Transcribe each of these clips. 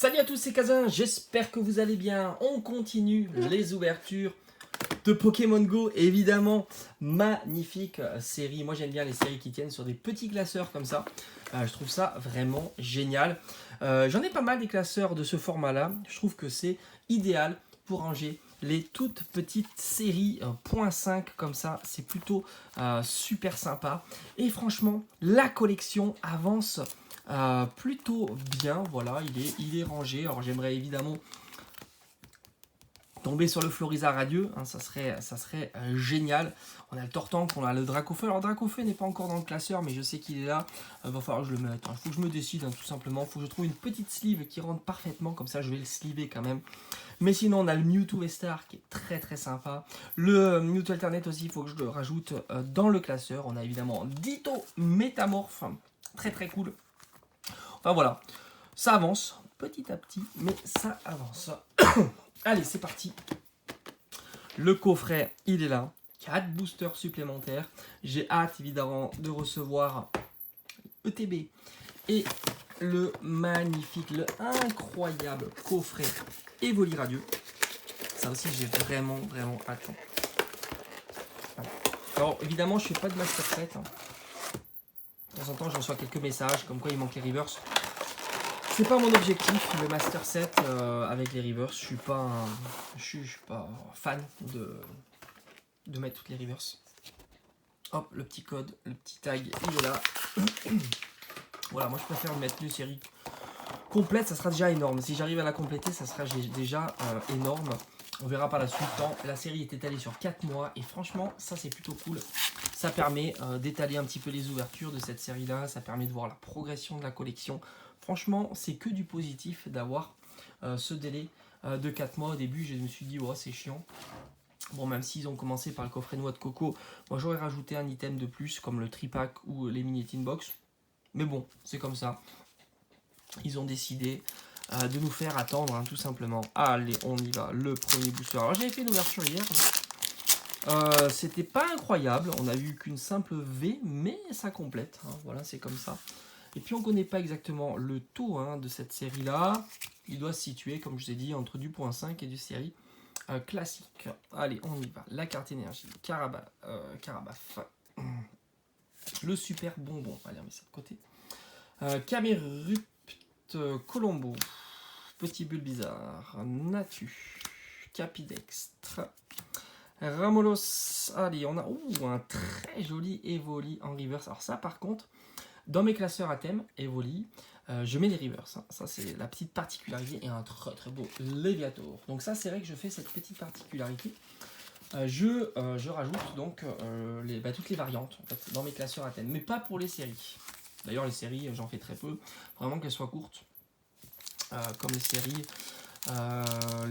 Salut à tous, c'est Kazin, j'espère que vous allez bien. On continue les ouvertures de Pokémon Go, évidemment. Magnifique série, moi j'aime bien les séries qui tiennent sur des petits classeurs comme ça. Je trouve ça vraiment génial. J'en ai pas mal des classeurs de ce format-là. Je trouve que c'est idéal pour ranger les toutes petites séries .5 comme ça. C'est plutôt super sympa. Et franchement, la collection avance plutôt bien. Voilà, il est rangé. Alors j'aimerais évidemment tomber sur le Florizard radieux, hein, ça serait génial. On a le Tortank, on a le Dracofeu. Alors Dracofeu n'est pas encore dans le classeur, mais je sais qu'il est là. Va falloir que je le mette. Il faut que je me décide, hein, tout simplement. Il faut que je trouve une petite sleeve qui rentre parfaitement, comme ça je vais le sleever quand même. Mais sinon, on a le Mewtwo V-Star qui est très très sympa. Le Mewtwo Alternate aussi, il faut que je le rajoute dans le classeur. On a évidemment Ditto Métamorphe, très très cool. Enfin voilà, ça avance petit à petit, mais ça avance. Allez, c'est parti. Le coffret, il est là. 4 boosters supplémentaires. J'ai hâte, évidemment, de recevoir ETB et le magnifique, le incroyable coffret Evoli Radieux. Ça aussi, j'ai vraiment hâte. Alors, évidemment, je ne fais pas de master set. De temps en temps, je reçois quelques messages comme quoi il manque les reverse. C'est pas mon objectif, le master set avec les reverse. Je suis pas fan de mettre toutes les reverse. Hop, le petit code, le petit tag, il est là. Voilà, moi je préfère mettre une série complète, ça sera déjà énorme. Si j'arrive à la compléter, ça sera déjà énorme. On verra par la suite. La série est étalée sur 4 mois et franchement, ça c'est plutôt cool. Ça permet d'étaler un petit peu les ouvertures de cette série-là. Ça permet de voir la progression de la collection. Franchement, c'est que du positif d'avoir ce délai de 4 mois. Au début, je me suis dit, oh, c'est chiant. Bon, même s'ils ont commencé par le coffret noix de coco, moi j'aurais rajouté un item de plus, comme le tripack ou les mini tin box. Mais bon, c'est comme ça. Ils ont décidé de nous faire attendre, hein, tout simplement. Allez, on y va. Le premier booster. Alors, j'avais fait une ouverture hier. C'était pas incroyable. On a eu qu'une simple V, mais ça complète. Hein, voilà, c'est comme ça. Et puis on ne connaît pas exactement le taux de cette série-là. Il doit se situer, comme je vous ai dit, entre du .5 et du série classique. Allez, on y va. La carte énergie, Carabaf. Le super bonbon. Allez, on met ça de côté. Camerupt Colombo. Petit Bulbizarre. Natu. Capidextre. Ramolos. Allez, on a un très joli Evoli en reverse. Alors ça, par contre, dans mes classeurs à thème, Evoli, je mets les reverse. Hein. Ça, c'est la petite particularité. Et un très très beau Léviator. Donc ça, c'est vrai que je fais cette petite particularité. Je rajoute donc toutes les variantes en fait, dans mes classeurs à thème. Mais pas pour les séries. D'ailleurs, les séries, j'en fais très peu. Vraiment qu'elles soient courtes. Comme les séries...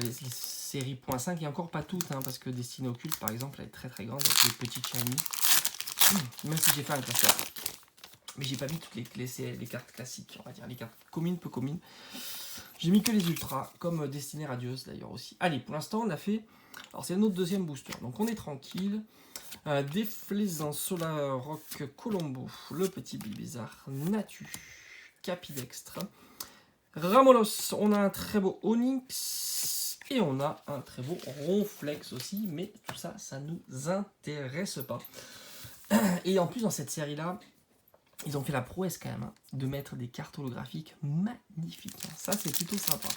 les séries .5 et encore pas toutes, hein, parce que Destinée Occulte, par exemple, elle est très très grande avec les petites shiny. Même si j'ai fait un classeur. Mais j'ai pas mis toutes les cartes classiques, on va dire, les cartes communes, peu communes. J'ai mis que les ultras, comme Destinée Radieuse d'ailleurs aussi. Allez, pour l'instant, on a fait... Alors, c'est notre deuxième booster, donc on est tranquille. Déflaisant, Solar Rock, Colombo, le petit Bulbizarre, Natu, Capidextre, Ramolos, on a un très beau Onyx et on a un très beau Ronflex aussi, mais tout ça, ça nous intéresse pas. Et en plus, dans cette série-là, ils ont fait la prouesse quand même de mettre des cartes holographiques magnifiques. Ça, c'est plutôt sympa.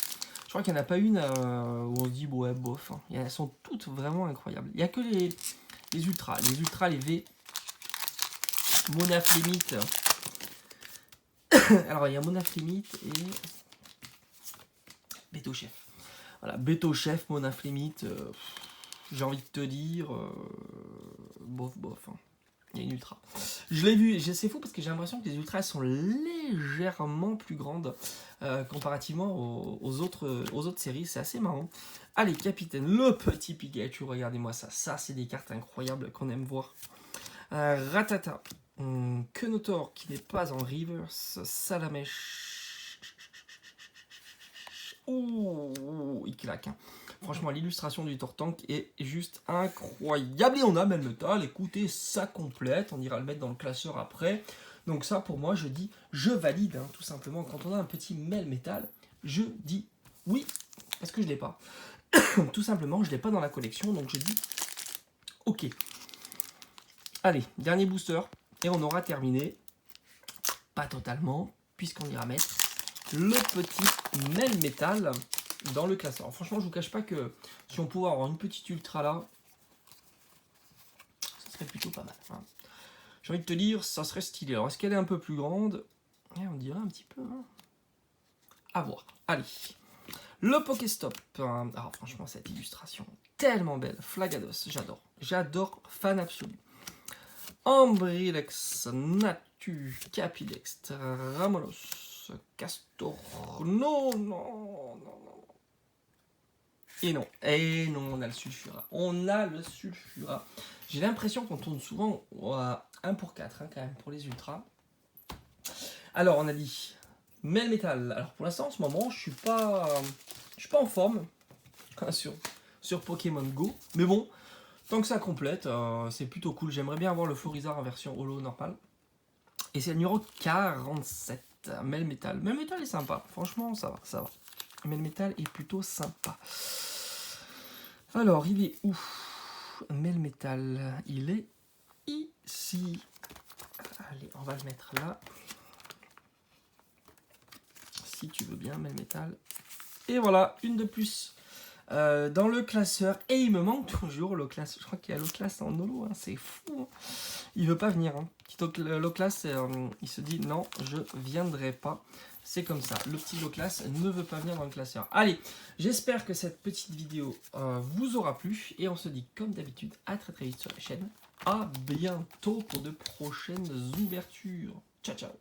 Je crois qu'il n'y en a pas une où on se dit, ouais, bof. Elles sont toutes vraiment incroyables. Il n'y a que les ultras. Les ultras, les V. Monaflémite. Alors, il y a Monaflémite et... Beto Chef. Voilà, Beto Chef, Monaflémite. J'ai envie de te dire... bof. Hein. Il y a une ultra. Je l'ai vu, c'est fou parce que j'ai l'impression que les ultras sont légèrement plus grandes comparativement aux autres séries. C'est assez marrant. Allez, capitaine, le petit Pikachu, regardez-moi ça. Ça, c'est des cartes incroyables qu'on aime voir. Ratata. Kenotor qui n'est pas en reverse. Salamèche. Ouh, il claque. Hein. Franchement, l'illustration du Tortank est juste incroyable. Et on a Melmetal. Écoutez, ça complète. On ira le mettre dans le classeur après. Donc ça, pour moi, je dis, je valide, hein, tout simplement. Quand on a un petit Melmetal, Je dis oui, parce que je ne l'ai pas. Tout simplement, je ne l'ai pas dans la collection, donc je dis ok. Allez, dernier booster, et on aura terminé. Pas totalement, puisqu'on ira mettre le petit Melmetal dans le classeur. Alors, franchement, je vous cache pas que si on pouvait avoir une petite ultra là, ça serait plutôt pas mal. Hein. J'ai envie de te dire, ça serait stylé. Alors, est-ce qu'elle est un peu plus grande? On dirait un petit peu. Hein. À voir. Allez. Le Pokéstop. Alors, franchement, cette illustration, tellement belle. Flagados, j'adore. J'adore, fan absolu. Ambrilex, Natu, Capidex, Ramolos, Castor. Non, non, non, non. Et non, on a le Sulfura. On a le Sulfura. J'ai l'impression qu'on tourne souvent à 1 pour 4, hein, quand même, pour les ultras. Alors, on a dit Melmetal. Alors, pour l'instant, en ce moment, je suis pas en forme sur Pokémon Go. Mais bon, tant que ça complète, c'est plutôt cool. J'aimerais bien avoir le Florizard en version holo normal. Et c'est le numéro 47, Melmetal. Melmetal est sympa, franchement, ça va. Melmetal est plutôt sympa. Alors, il est où? Melmetal, il est ici. Allez, on va le mettre là. Si tu veux bien, Melmetal. Et voilà, une de plus dans le classeur. Et il me manque toujours l'Oclas. Je crois qu'il y a l'Oclas en holo, hein. C'est fou. Hein. Il veut pas venir. Hein. L'Oclas, il se dit non, je viendrai pas. C'est comme ça. Le petit Loclas ne veut pas venir dans le classeur. Allez, j'espère que cette petite vidéo vous aura plu. Et on se dit comme d'habitude à très très vite sur la chaîne. À bientôt pour de prochaines ouvertures. Ciao, ciao.